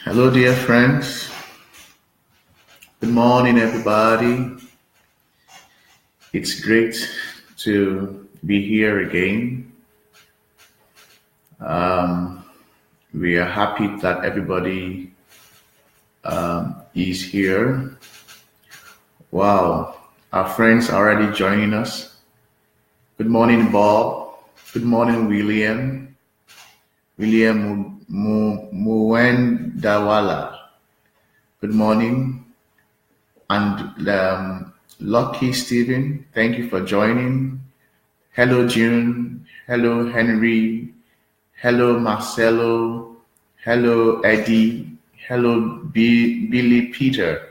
Hello, dear friends. Good morning, everybody. It's great to be here again. We are happy that everybody is here. Wow, our friends are already joining us. Good morning, Bob. Good morning, William. William Muwendawala. Good morning. And Lucky Stephen, thank you for joining. Hello, June. Hello, Henry. Hello, Marcelo. Hello, Eddie. Hello, Billy Peter.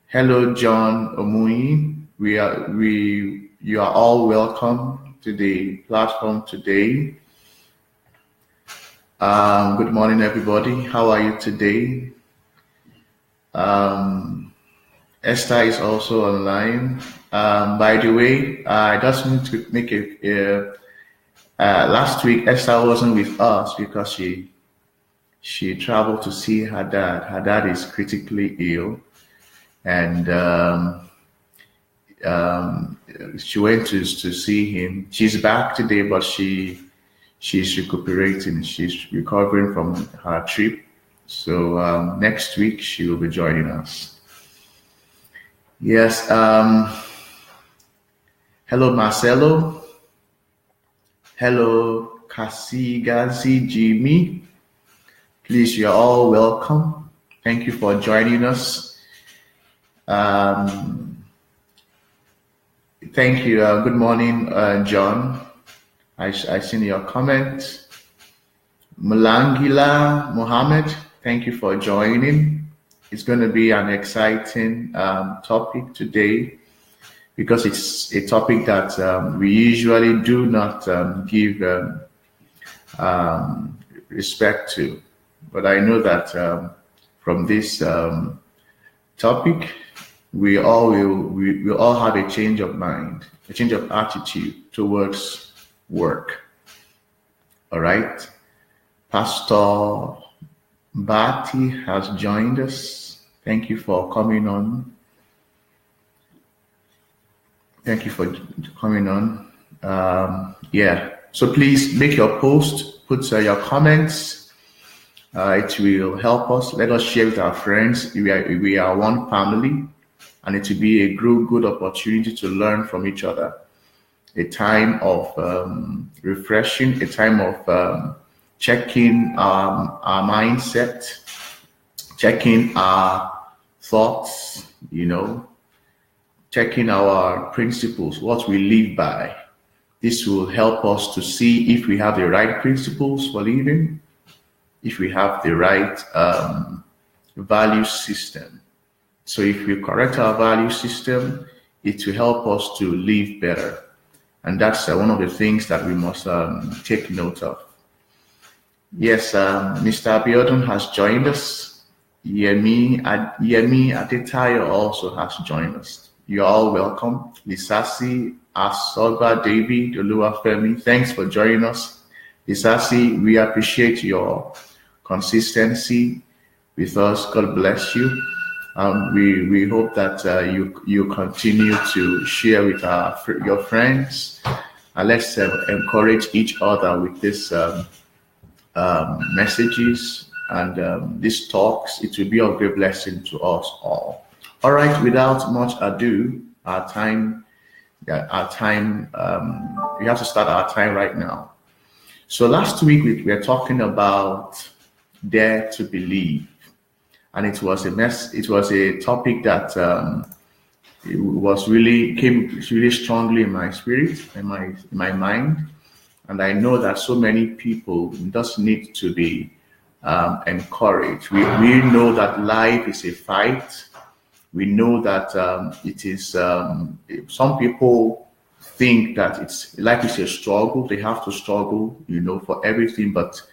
Hello, John Omui. You are all welcome to the platform today. Good morning, everybody. How are you today? Esther is also online. By the way, I just need to make last week Esther wasn't with us because she traveled to see her dad. Her dad is critically ill, and she went to see him. She's back today, but she's recuperating. She's recovering from her trip. So next week she will be joining us. Yes. Hello, Marcelo. Hello, Kasigazi Jimmy. Please, you're all welcome. Thank you for joining us. Thank you. Good morning, John. I seen your comment. Mulangila Mohammed, thank you for joining. It's going to be an exciting topic today because it's a topic that we usually do not give respect to. But I know that from this topic, we all have a change of mind, a change of attitude towards work. All right. Pastor Bati has joined us. Thank you for coming on. Thank you for coming on. Yeah. So please make your post, put your comments. It will help us. Let us share with our friends. We are one family, and it will be a good opportunity to learn from each other. A time of refreshing, a time of checking our mindset, checking our thoughts, checking our principles, what we live by. This will help us to see if we have the right principles for living, if we have the right value system. So if we correct our value system, it will help us to live better. And that's one of the things that we must take note of. Yes, Mr. Abiodun has joined us. Yemi Adetayo also has joined us. You're all welcome. Lisasi, Asoga, David, Oluwafemi, thanks for joining us. Lisasi, we appreciate your consistency with us. God bless you. We hope that you continue to share with your friends, and let's encourage each other with this messages and these talks. It will be of great blessing to us all. All right, without much ado, we have to start our time right now. So last week we were talking about dare to believe, and it was a topic that came really strongly in my spirit, in my mind. And I know that so many people just need to be encouraged. We know that life is a fight. We know that it is. Some people think that life is a struggle. They have to struggle, for everything. But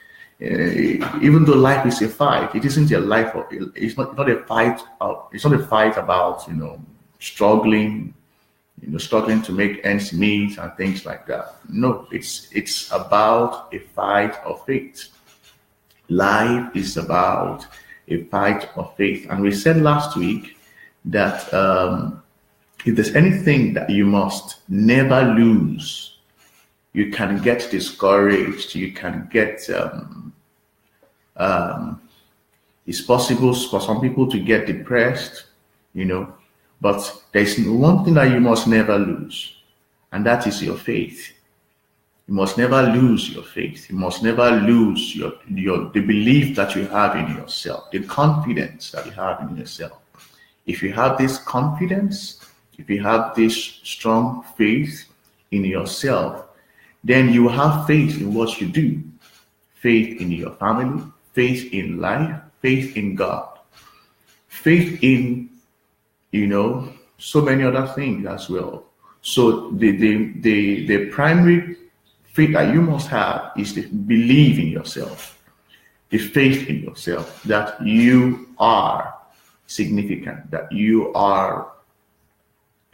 even though life is a fight, it isn't a life. It's not a fight. It's not a fight about struggling. Struggling to make ends meet and things like that. No, it's about a fight of faith. Life is about a fight of faith. And we said last week that if there's anything that you must never lose, you can get discouraged, you can get, it's possible for some people to get depressed, you know, but there's one thing that you must never lose, and that is your faith. You must never lose your faith. You must never lose the belief that you have in yourself, the confidence that you have in yourself. If you have this confidence, if you have this strong faith in yourself, then you have faith in what you do, faith in your family, faith in life, faith in God, faith in, so many other things as well. So the primary faith that you must have is to believe in yourself, the faith in yourself that you are significant, that you are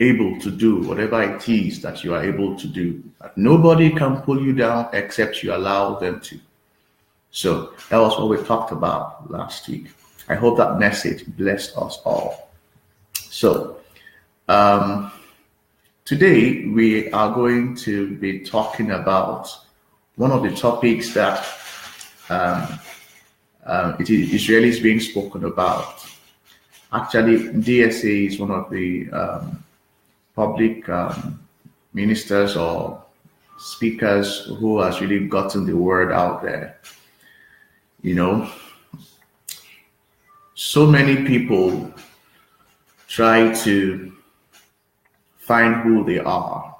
able to do whatever it is that you are able to do. That nobody can pull you down except you allow them to. So that was what we talked about last week. I hope that message blessed us all. So today we are going to be talking about one of the topics that it is really being spoken about. Actually, DSA is one of the public ministers or speakers who has really gotten the word out there. So many people try to find who they are,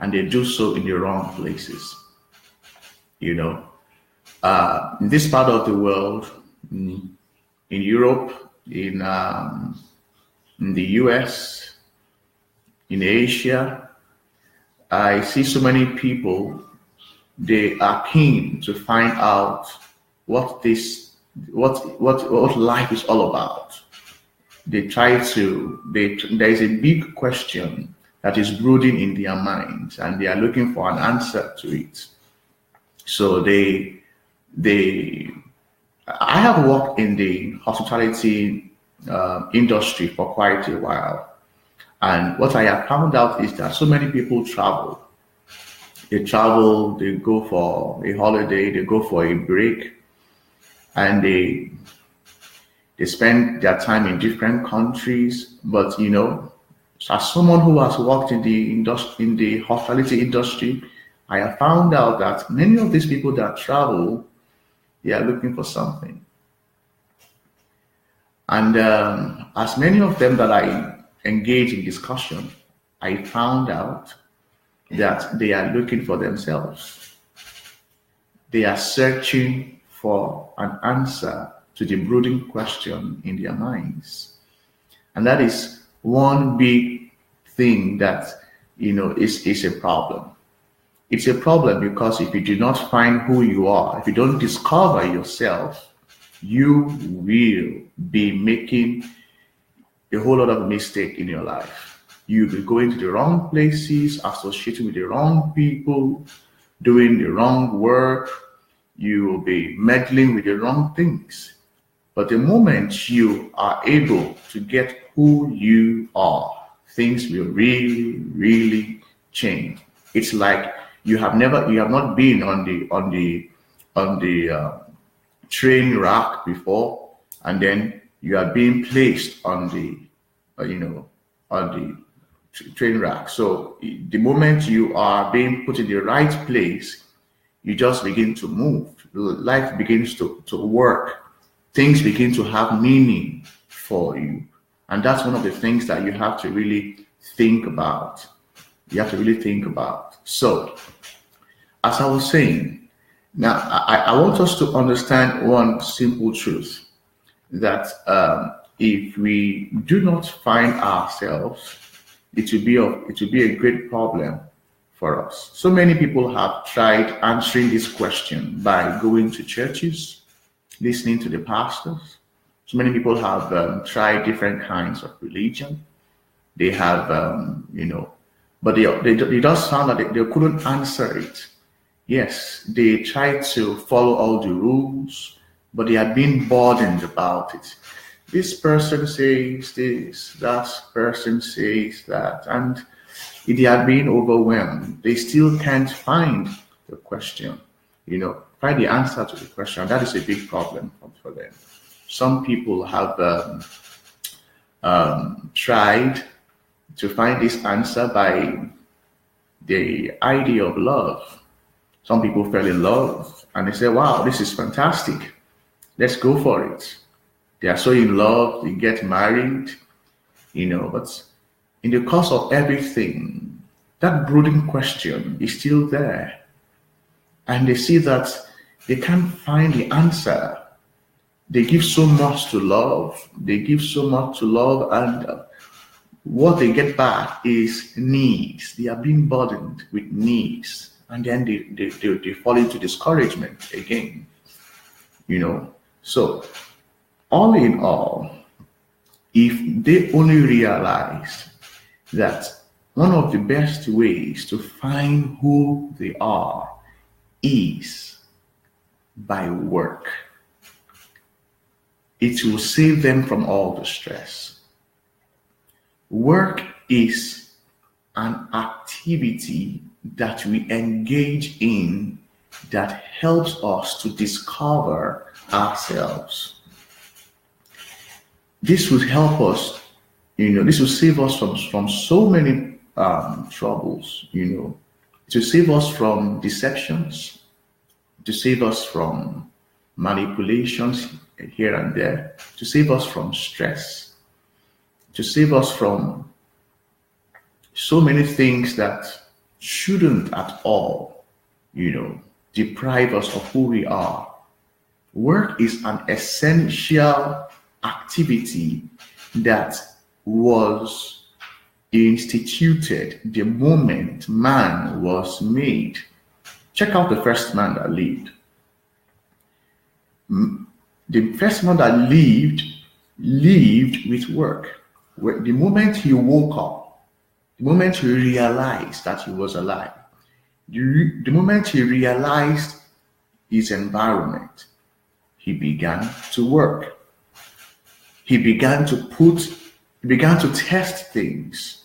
and they do so in the wrong places. In this part of the world, in Europe, in the US, in Asia, I see so many people, they are keen to find out what life is all about. They try to, there is a big question that is brooding in their minds, and they are looking for an answer to it. So I have worked in the hospitality industry for quite a while. And what I have found out is that so many people travel. They travel, they go for a holiday, they go for a break, and they spend their time in different countries. But as someone who has worked in the hospitality industry, I have found out that many of these people that travel, they are looking for something. And as many of them that I engage in discussion, I found out that they are looking for themselves. They are searching for an answer to the brooding question in their minds. And that is one big thing that, is a problem. It's a problem because if you do not find who you are, if you don't discover yourself, you will be making a whole lot of mistake in your life. You'll be going to the wrong places, associating with the wrong people, doing the wrong work. You will be meddling with the wrong things. But the moment you are able to get who you are, things will really, really change. It's like you have not been on the train rack before, and then you are being placed on the train rack. So the moment you are being put in the right place, you just begin to move. Life begins to work. Things begin to have meaning for you. And that's one of the things that you have to really think about. So, as I was saying, now I want us to understand one simple truth, that if we do not find ourselves, it will be a great problem for us. So many people have tried answering this question by going to churches, listening to the pastors. So many people have tried different kinds of religion. They have, but they just found that they couldn't answer it. Yes, they tried to follow all the rules, but they had been burdened about it. This person says this, that person says that, and they had been overwhelmed. They still can't find the question, find the answer to the question. That is a big problem for them. Some people have tried to find this answer by the idea of love. Some people fell in love and they say, wow, this is fantastic. Let's go for it. They are so in love, they get married, but in the course of everything, that brooding question is still there. And they see that they can't find the answer. They give so much to love. They give so much to love, and what they get back is needs. They are being burdened with needs. And then they fall into discouragement again. So all in all, if they only realize that one of the best ways to find who they are is by work, it will save them from all the stress. Work is an activity that we engage in that helps us to discover ourselves. This will help us, this will save us from so many troubles, to save us from deceptions, to save us from manipulations here and there, to save us from stress, to save us from so many things that shouldn't at all, deprive us of who we are. Work is an essential activity that was instituted the moment man was made. Check out the first man that lived. The first man that lived with work. The moment he woke up, the moment he realized that he was alive, the moment he realized his environment, he began to work. He began to test things.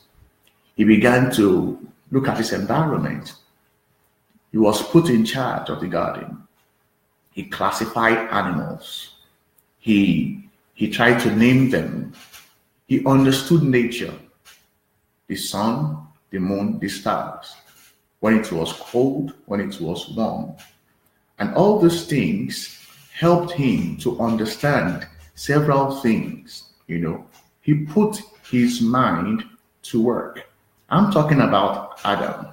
He began to look at his environment. He was put in charge of the garden. He classified animals. He tried to name them. He understood nature, the sun, the moon, the stars, when it was cold, when it was warm. And all those things helped him to understand several things. He put his mind to work. I'm talking about Adam.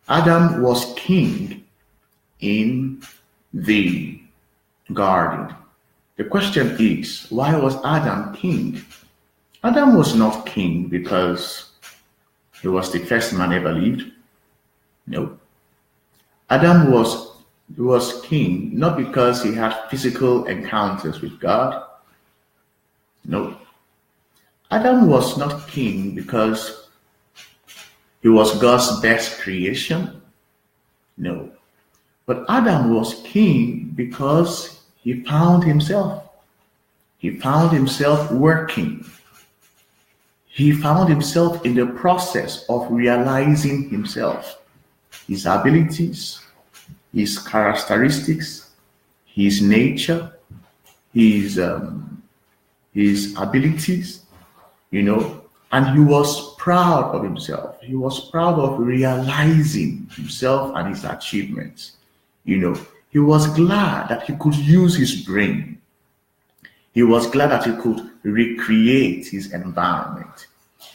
Adam was king in the garden. The question is, why was Adam king? Adam was not king because he was the first man ever lived. No. Adam was king not because he had physical encounters with God. No. Adam was not king because he was God's best creation. No. But Adam was king because he found himself. He found himself working. He found himself in the process of realizing himself, his abilities, his characteristics, his nature, his abilities, and he was proud of himself. He was proud of realizing himself and his achievements. He was glad that he could use his brain. He was glad that he could recreate his environment.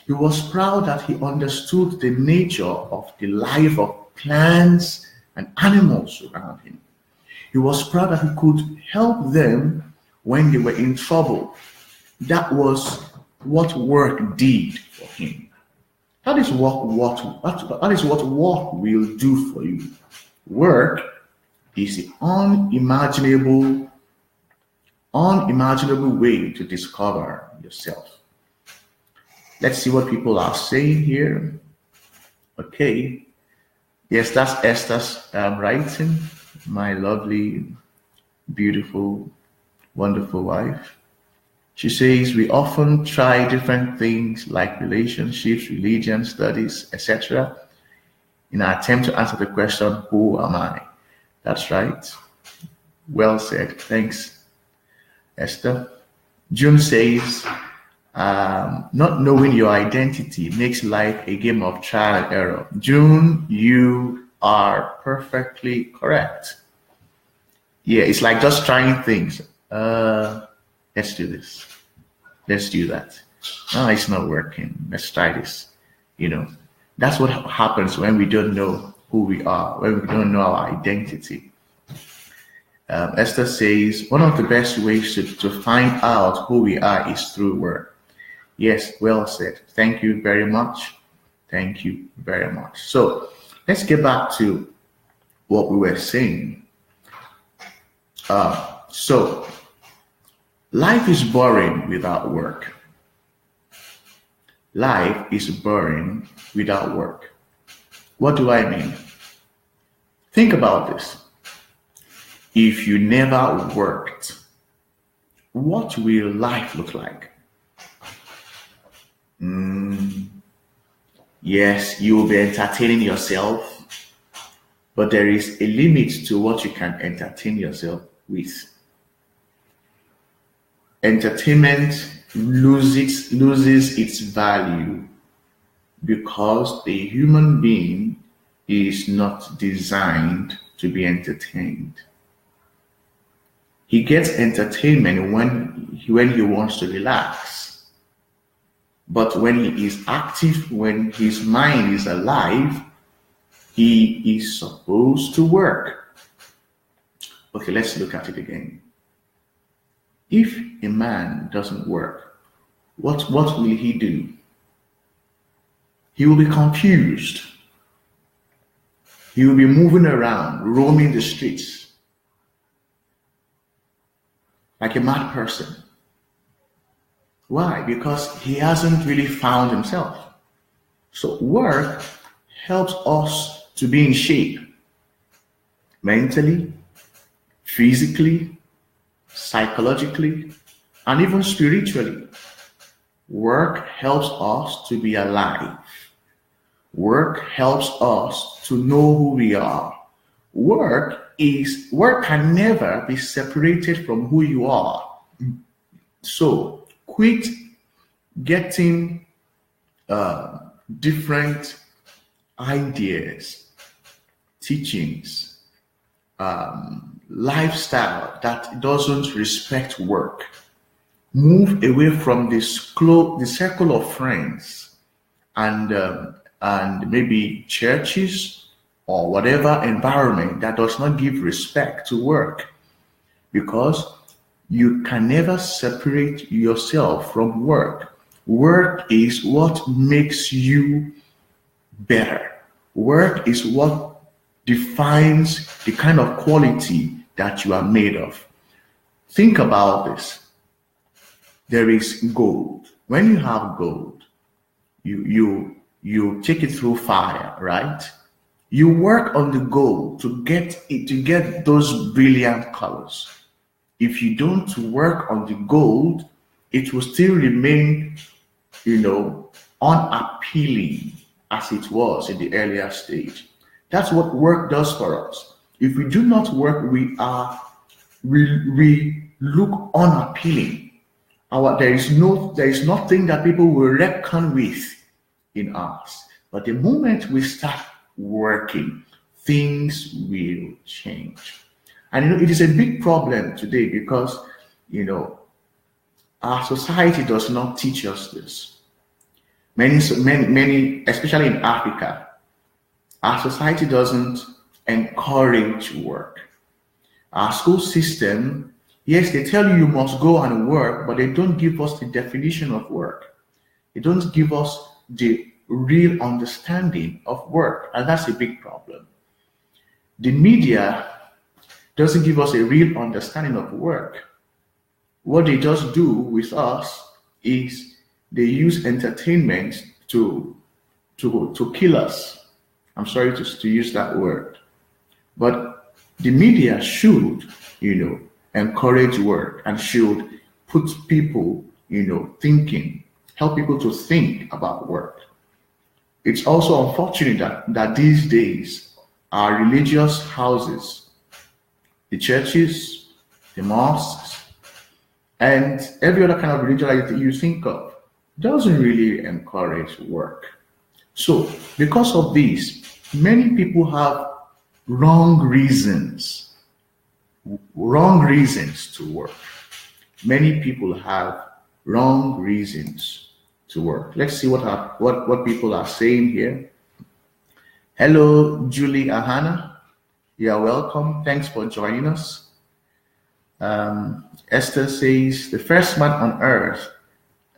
He was proud that he understood the nature of the life of plants and animals around him. He was proud that he could help them when they were in trouble. That was what work did for him. That is what work will do for you. Work is the unimaginable way to discover yourself. Let's see what people are saying here. Okay. Yes, that's Esther's writing. My lovely, beautiful, wonderful wife. She says we often try different things like relationships, religion, studies, etc., in our attempt to answer the question, who am I? That's right. Well said. Thanks, Esther. June says, not knowing your identity makes life a game of trial and error. June, you are perfectly correct. Yeah, it's like just trying things. Let's do this. Let's do that. No, it's not working. Let's try this. You know, that's what happens when we don't know who we are, when we don't know our identity. Esther says, one of the best ways to find out who we are is through work. Yes, well said. Thank you very much. Thank you very much. So let's get back to what we were saying. So life is boring without work. Life is boring without work. What do I mean? Think about this. If you never worked, what will life look like? Yes, you will be entertaining yourself, but there is a limit to what you can entertain yourself with. Entertainment loses its value because the human being is not designed to be entertained. He gets entertainment when he wants to relax. But when he is active, when his mind is alive, he is supposed to work. Okay, let's look at it again. If a man doesn't work, what will he do? He will be confused. He will be moving around, roaming the streets like a mad person. Why? Because he hasn't really found himself. So work helps us to be in shape mentally, physically, psychologically, and even spiritually. Work helps us to be alive. Work helps us to know who we are. Work can never be separated from who you are. So quit getting different ideas, teachings, lifestyle that doesn't respect work. Move away from the circle of friends and maybe churches or whatever environment that does not give respect to work, because you can never separate yourself from work. Work is what makes you better. Work is what defines the kind of quality that you are made of. Think about this. There is gold. When you have gold, you take it through fire, right? You work on the gold to get those brilliant colors. If you don't work on the gold, it will still remain, unappealing as it was in the earlier stage. That's what work does for us. If we do not work, we look unappealing. There is nothing that people will reckon with in us. But the moment we start working, things will change. And it is a big problem today because our society does not teach us this. Many, especially in Africa, our society doesn't encourage work. Our school system, yes, they tell you must go and work, but they don't give us the definition of work. They don't give us the real understanding of work, and that's a big problem. The media doesn't give us a real understanding of work. What they just do with us is they use entertainment to kill us. I'm sorry to use that word. But the media should, encourage work and should put people, thinking, help people to think about work. It's also unfortunate that these days our religious houses, the churches, the mosques, and every other kind of religion that you think of doesn't really encourage work. So, because of this, many people have wrong reasons, wrong reasons to work. Many people have wrong reasons to work. Let's see what people are saying here. Hello, Julie Ahana. You are welcome. Thanks for joining us. Esther says the first man on earth,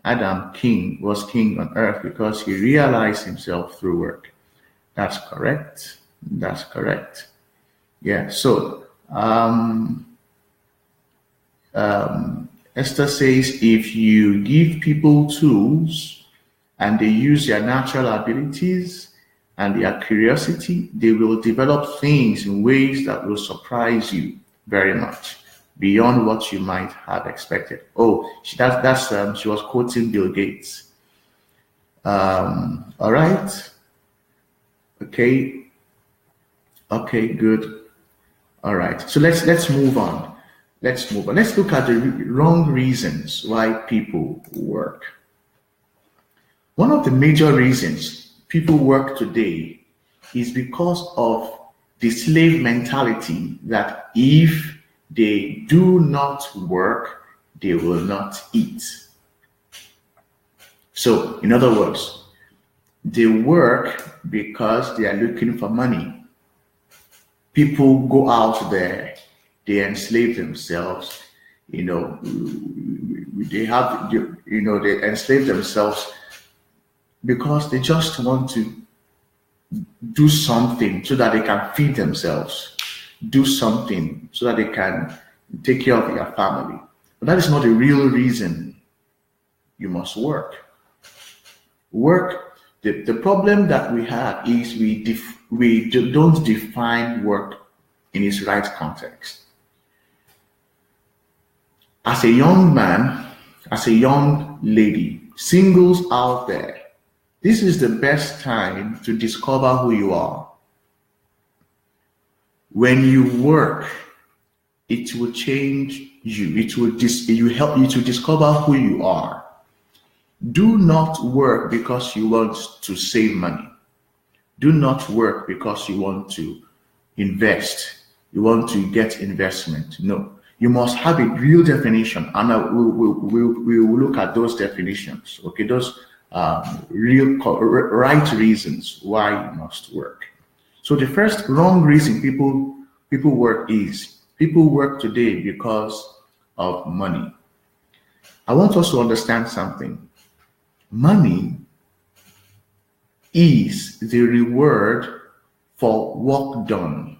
Adam King, was king on earth because he realized himself through work. That's correct. That's correct. Yeah. So Esther says if you give people tools and they use their natural abilities and their curiosity, they will develop things in ways that will surprise you very much beyond what you might have expected. Oh, she was quoting Bill Gates. All right. Okay, good. All right. So let's move on. Let's look at the wrong reasons why people work. One of the major reasons people work today is because of the slave mentality that if they do not work, they will not eat. So, in other words, they work because they are looking for money. People go out there, they enslave themselves, they enslave themselves because they just want to do something so that they can feed themselves, do something so that they can take care of their family. But that is not the real reason you must work. The problem that we have is we don't define work in its right context. As a young man, as a young lady, singles out there, this is the best time to discover who you are. When you work, it will change you. It will help you to discover who you are. Do not work because you want to save money. Do not work because you want to invest. You want to get investment. No, you must have a real definition, and we will look at those definitions. Okay, those real right reasons why you must work. So the first wrong reason people work is people work today because of money. I want us to understand something. Money is the reward for work done,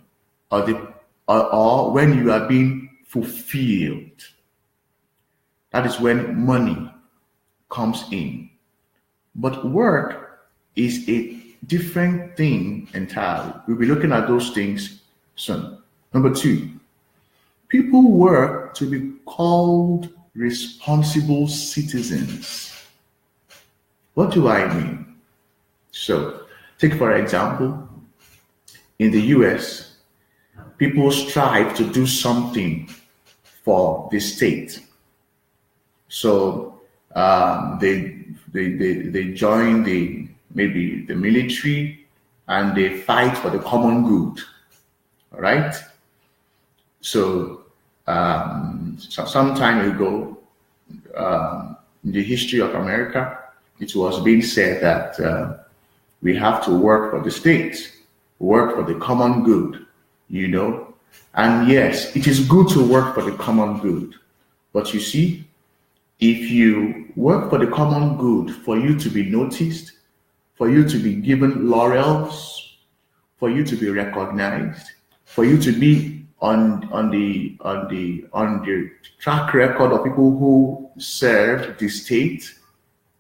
or when you are being fulfilled. That is when money comes in. But work is a different thing entirely. We'll be looking at those things soon. Number two, people work to be called responsible citizens. What do I mean? So, take for example, in the US, people strive to do something for the state. So they join maybe the military and they fight for the common good. All right. So some time ago, in the history of America, it was being said that we have to work for the state, work for the common good, And yes, it is good to work for the common good. But you see, if you work for the common good, for you to be noticed, for you to be given laurels, for you to be recognized, for you to be on the track record of people who served the state,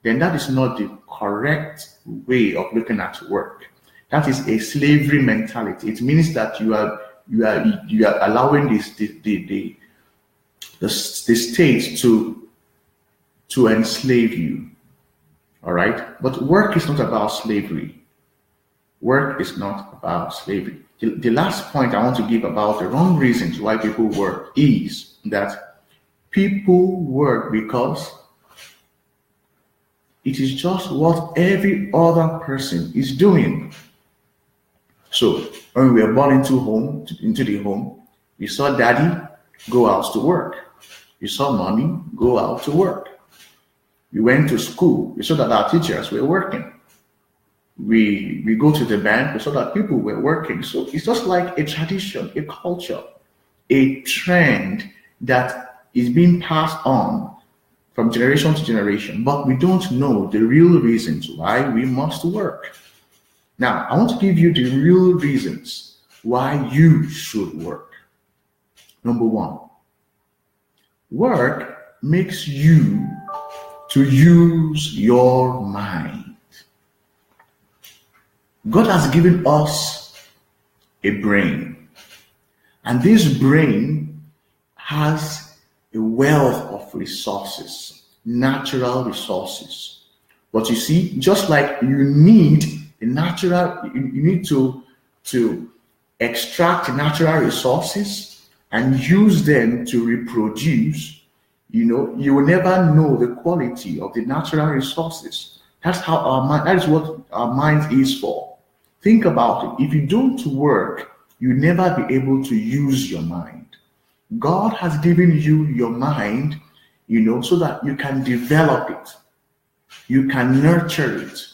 then that is not the correct way of looking at work. That is a slavery mentality. It means that you are allowing the state to enslave you. All right. But work is not about slavery. Work is not about slavery. The last point I want to give about the wrong reasons why people work is that people work because it is just what every other person is doing. So when we were born into the home, we saw daddy go out to work. We saw mommy go out to work. We went to school. We saw that our teachers were working. We go to the bank. We saw that people were working. So it's just like a tradition, a culture, a trend that is being passed on from generation to generation. But we don't know the real reasons why we must work. Now, I want to give you the real reasons why you should work. Number one, work makes you to use your mind. God has given us a brain, and this brain has a wealth of resources, natural resources. But you see, just like you need the natural, you need to extract natural resources and use them to reproduce. You will never know the quality of the natural resources. That's how our mind, that is what our mind is for. Think about it. If you don't work, you'll never be able to use your mind. God has given you your mind, so that you can develop it. You can nurture it.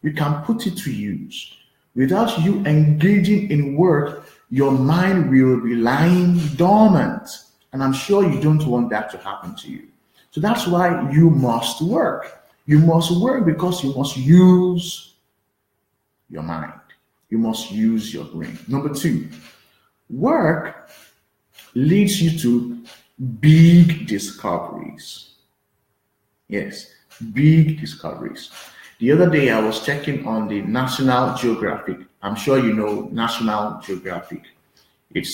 You can put it to use. Without you engaging in work, your mind will be lying dormant. And I'm sure you don't want that to happen to you. So that's why you must work. You must work because you must use your mind. You must use your brain. Number two, work leads you to big discoveries. Yes, big discoveries. The other day I was checking on the National Geographic. I'm sure you know National Geographic. It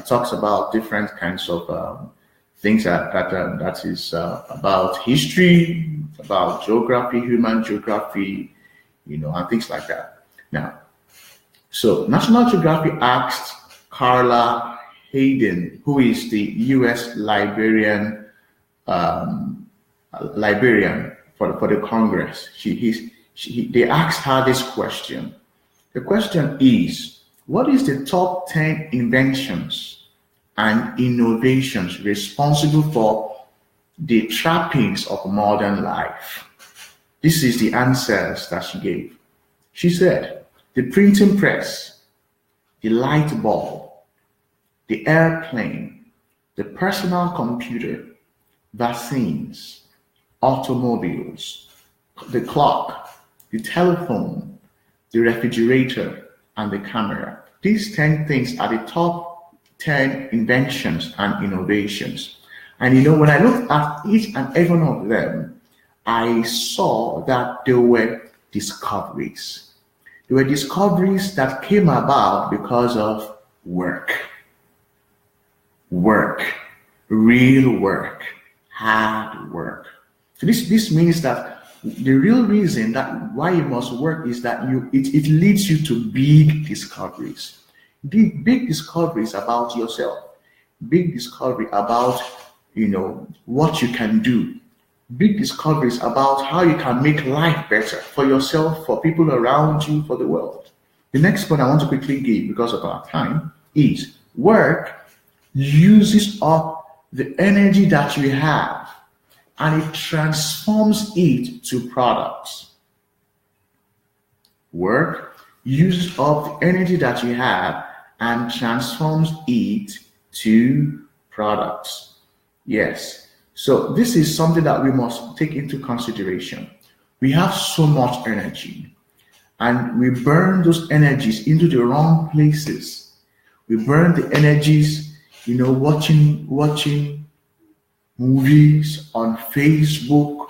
talks about different kinds of things that is about history, about geography, human geography, and things like that. Now, so National Geographic asked Carla Hayden, who is the U.S. librarian for the Congress. They asked her this question. The question is, what is the top 10 inventions and innovations responsible for the trappings of modern life? This is the answers that she gave. She said, the printing press, the light bulb, the airplane, the personal computer, vaccines, automobiles, the clock, the telephone, the refrigerator, and the camera. These 10 things are the top 10 inventions and innovations. And when I looked at each and every one of them, I saw that there were discoveries. There were discoveries that came about because of work. Work, real work, hard work. So this means that the real reason that why you must work is that it leads you to big discoveries. Big discoveries about yourself. Big discovery about what you can do. Big discoveries about how you can make life better for yourself, for people around you, for the world. The next point I want to quickly give because of our time is work uses up the energy that we have and it transforms it to products. Work uses up the energy that you have and transforms it to products. Yes. So this is something that we must take into consideration. We have so much energy and we burn those energies into the wrong places. We burn the energies, watching movies on Facebook,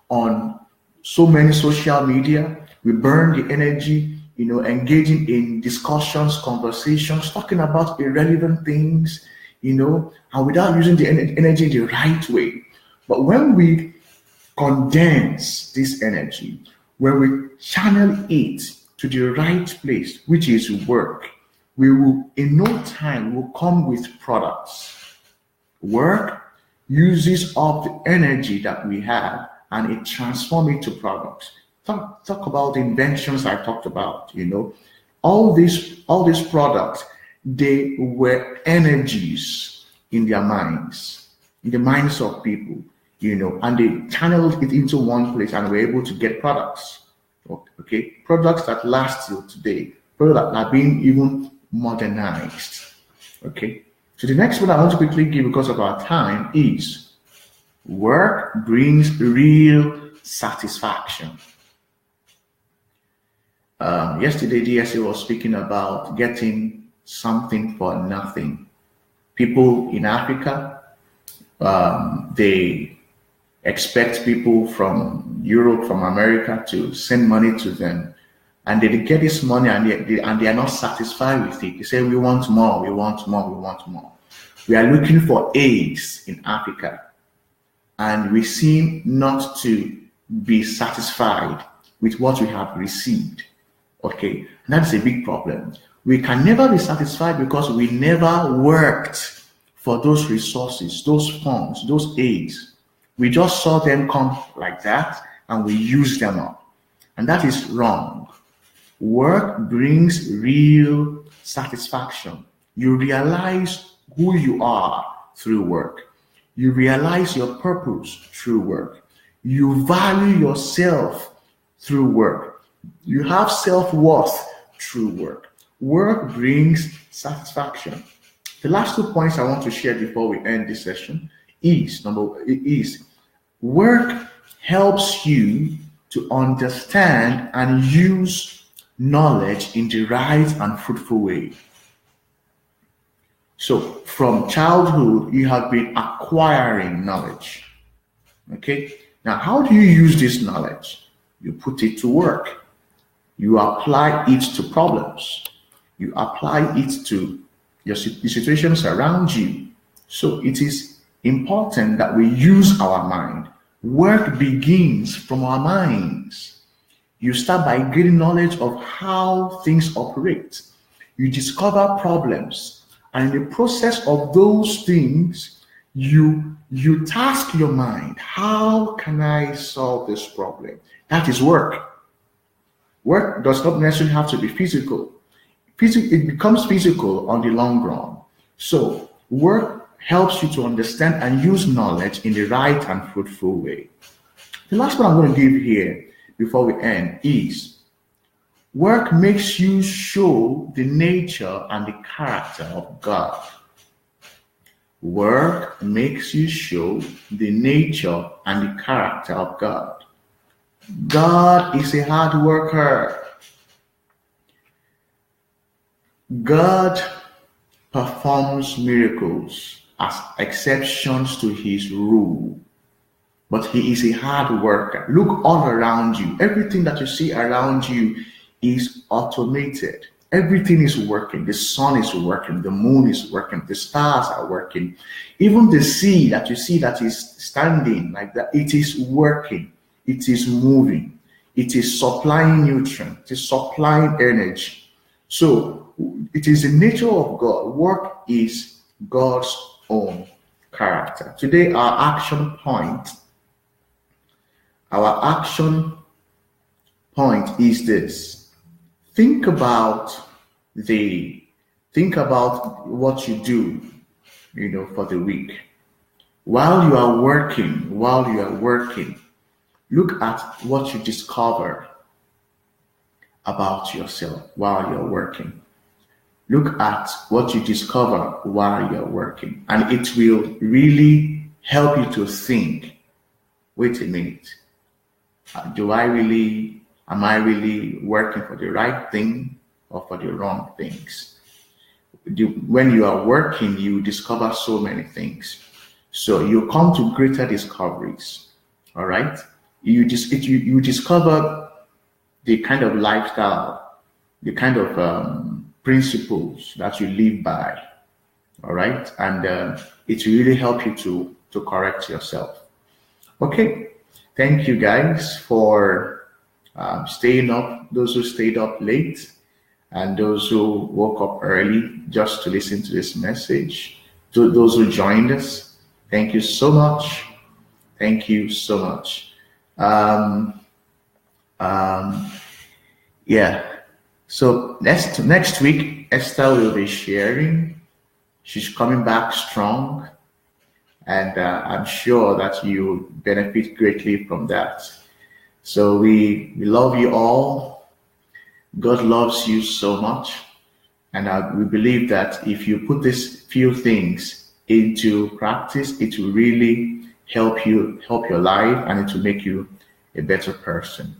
on so many social media. We burn the energy engaging in discussions, conversations, talking about irrelevant things, and without using the energy the right way. But when we condense this energy, when we channel it to the right place, which is work, we will, in no time, will come with products. Work uses up the energy that we have and it transforms it to products. Talk about the inventions I talked about, all these products, they were energies in their minds, in the minds of people, and they channeled it into one place and were able to get products. Okay, products that last till today, products that are being even modernized. Okay, so the next one I want to quickly give because of our time is work brings real satisfaction. Yesterday, DSA was speaking about getting something for nothing. People in Africa, they expect people from Europe, from America to send money to them. And they get this money and they are not satisfied with it. They say, we want more, we want more, we want more. We are looking for aids in Africa. And we seem not to be satisfied with what we have received. Okay, and that's a big problem. We can never be satisfied because we never worked for those resources, those funds, those aids. We just saw them come like that and we use them up. And that is wrong. Work brings real satisfaction. You realize who you are through work. You realize your purpose through work. You value yourself through work. You have self-worth through work. Work brings satisfaction. The last 2 points I want to share before we end this session is work helps you to understand and use knowledge in the right and fruitful way. So from childhood, you have been acquiring knowledge. Okay? Now, how do you use this knowledge? You put it to work. You apply it to problems. You apply it to the situations around you. So it is important that we use our mind. Work begins from our minds. You start by gaining knowledge of how things operate. You discover problems. And in the process of those things, you task your mind. How can I solve this problem? That is work. Work does not necessarily have to be physical. It becomes physical on the long run. So work helps you to understand and use knowledge in the right and fruitful way. The last one I'm going to give here before we end is work makes you show the nature and the character of God. Work makes you show the nature and the character of God. God is a hard worker. God performs miracles as exceptions to his rule. But he is a hard worker. Look all around you. Everything that you see around you is automated. Everything is working. The sun is working. The moon is working. The stars are working. Even the sea that you see that is standing like that, it is working. It is moving. It is supplying nutrients. It is supplying energy. So it is the nature of God. Work is God's own character. Today, our action point is this. Think about what you do, for the week. While you are working, look at what you discover about yourself while you're working. Look at what you discover while you're working, and it will really help you to think, wait a minute, am I really working for the right thing or for the wrong things? When you are working, you discover so many things. So you come to greater discoveries, all right? You discover the kind of lifestyle the kind of principles that you live by. All right, and it will really help you to correct yourself. Okay, thank you guys for staying up. Those who stayed up late, and those who woke up early just to listen to this message. To those who joined us, thank you so much. Thank you so much. Um, um, yeah. So next week, Esther will be sharing. She's coming back strong, and I'm sure that you benefit greatly from that. So we love you all. God loves you so much, and we believe that if you put these few things into practice, it will really help your life, and it will make you a better person.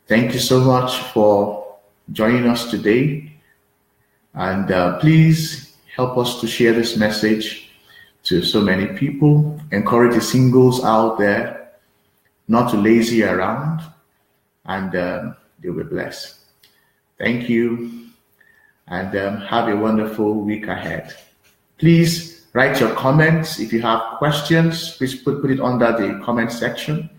Thank you so much for joining us today, and please help us to share this message to so many people. Encourage the singles out there not to lazy around, and they'll be blessed. Thank you, and have a wonderful week ahead. Please write your comments. If you have questions, please put it under the comment section.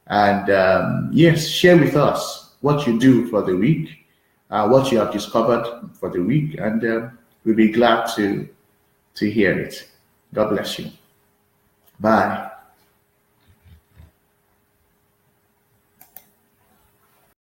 And yes, share with us what you do for the week, what you have discovered for the week, and we'll be glad to hear it. God bless you. Bye.